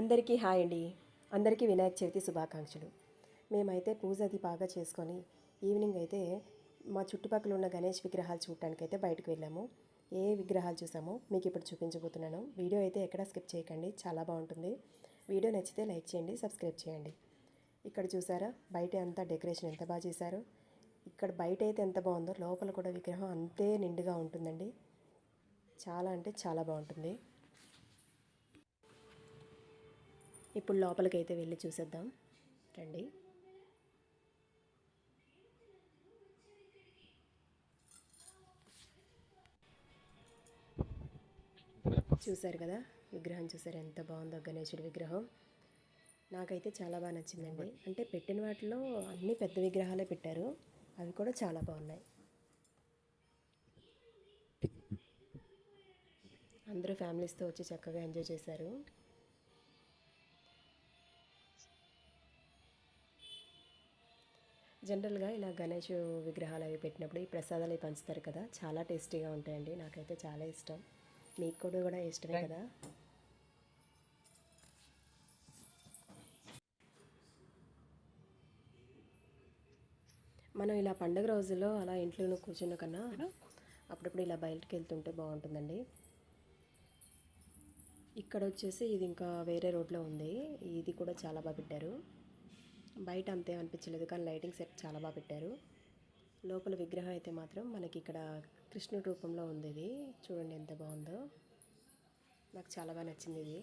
అందరికీ హాయ్ అండి. అందరికీ వినాయక చవితి శుభాకాంక్షలు. మేమైతే పూజ అది బాగా చేసుకొని ఈవినింగ్ అయితే మా చుట్టుపక్కల ఉన్న గణేష్ విగ్రహాలు చూడటానికైతే బయటకు వెళ్ళాము. ఏ విగ్రహాలు చూసామో మీకు ఇప్పుడు చూపించబోతున్నాను. వీడియో అయితే ఎక్కడ స్కిప్ చేయకండి, చాలా బాగుంటుంది. వీడియో నచ్చితే లైక్ చేయండి, సబ్స్క్రైబ్ చేయండి. ఇక్కడ చూసారా బయట అంతా డెకరేషన్ ఎంత బాగా చేశారో. ఇక్కడ బయట అయితే ఎంత బాగుందో లోపల కూడా విగ్రహం అంతే నిండుగా ఉంటుందండి. చాలా అంటే చాలా బాగుంటుంది. ఇప్పుడు లోపలికైతే వెళ్ళి చూసేద్దాం రండి. చూసారు కదా విగ్రహం, చూసారు ఎంత బాగుందో గణేశుడి విగ్రహం. నాకైతే చాలా బాగా నచ్చిందండి. అంటే పెట్టిన వాటిలో అన్ని పెద్ద విగ్రహాలే పెట్టారు, అవి కూడా చాలా బాగున్నాయి. అందరూ ఫ్యామిలీస్తో వచ్చి చక్కగా ఎంజాయ్ చేశారు. జనరల్గా ఇలా గణేష్ విగ్రహాలు అవి పెట్టినప్పుడు ఈ ప్రసాదాలు అవి పంచుతారు కదా, చాలా టేస్టీగా ఉంటాయండి. నాకైతే చాలా ఇష్టం, మీకు కూడా ఇష్టమే కదా. మనం ఇలా పండుగ రోజుల్లో అలా ఇంట్లో కూర్చున్న కన్నా అప్పుడప్పుడు ఇలా బయటకు వెళ్తుంటే బాగుంటుందండి. ఇక్కడ వచ్చేసి ఇది ఇంకా వేరే రోడ్లో ఉంది. ఇది కూడా చాలా బాగా పెట్టారు. బయట అంతే అనిపించలేదు, కానీ లైటింగ్ సెట్ చాలా బాగా పెట్టారు. లోపల విగ్రహం అయితే మాత్రం మనకి ఇక్కడ కృష్ణుడి రూపంలో ఉంది. ఇది చూడండి ఎంత బాగుందో, నాకు చాలా బాగా నచ్చింది. ఇది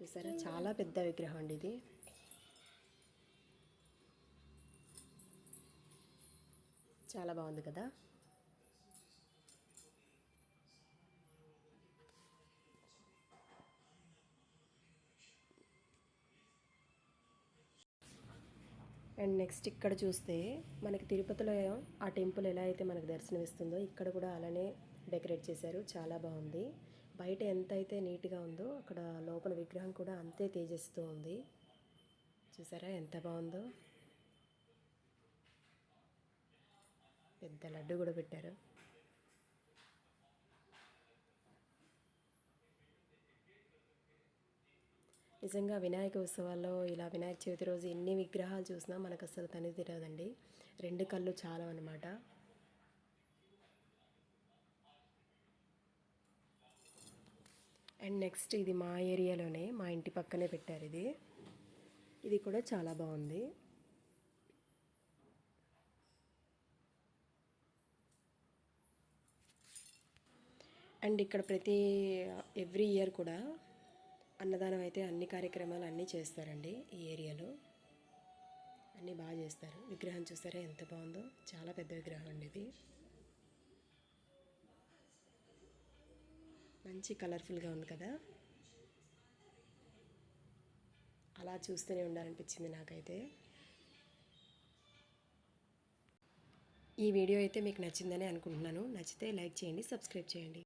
చూసారా చాలా పెద్ద విగ్రహం అండి ఇది. చాలా బాగుంది కదా. అండ్ నెక్స్ట్ ఇక్కడ చూస్తే మనకి తిరుపతిలో ఆ టెంపుల్ ఎలా అయితే మనకు దర్శనం ఇస్తుందో ఇక్కడ కూడా అలానే డెకరేట్ చేశారు, చాలా బాగుంది. బయట ఎంత అయితే నీట్గా ఉందో అక్కడ లోపల విగ్రహం కూడా అంతే తేజస్తో ఉంది. చూసారా ఎంత బాగుందో. పెద్ద లడ్డు కూడా పెట్టారు. నిజంగా వినాయక ఉత్సవాల్లో ఇలా వినాయక చవితి రోజు ఎన్ని విగ్రహాలు చూసినా మనకు అసలు తని తిరగదండి, రెండు కళ్ళు చాలా అనమాట. అండ్ నెక్స్ట్ ఇది మా ఏరియాలోనే, మా ఇంటి పక్కనే పెట్టారు. ఇది కూడా చాలా బాగుంది. అండ్ ఇక్కడ ఎవ్రీ ఇయర్ కూడా అన్నదానం అయితే అన్ని కార్యక్రమాలు అన్నీ చేస్తారండి. ఈ ఏరియాలో అన్నీ బాగా చేస్తారు. విగ్రహం చూసారా ఎంత బాగుందో, చాలా పెద్ద విగ్రహం అండి ఇది. మంచి కలర్ఫుల్గా ఉంది కదా, అలా చూస్తూనే ఉండాలనిపించింది నాకైతే. ఈ వీడియో అయితే మీకు నచ్చిందని అనుకుంటున్నాను. నచ్చితే లైక్ చేయండి, సబ్స్క్రైబ్ చేయండి.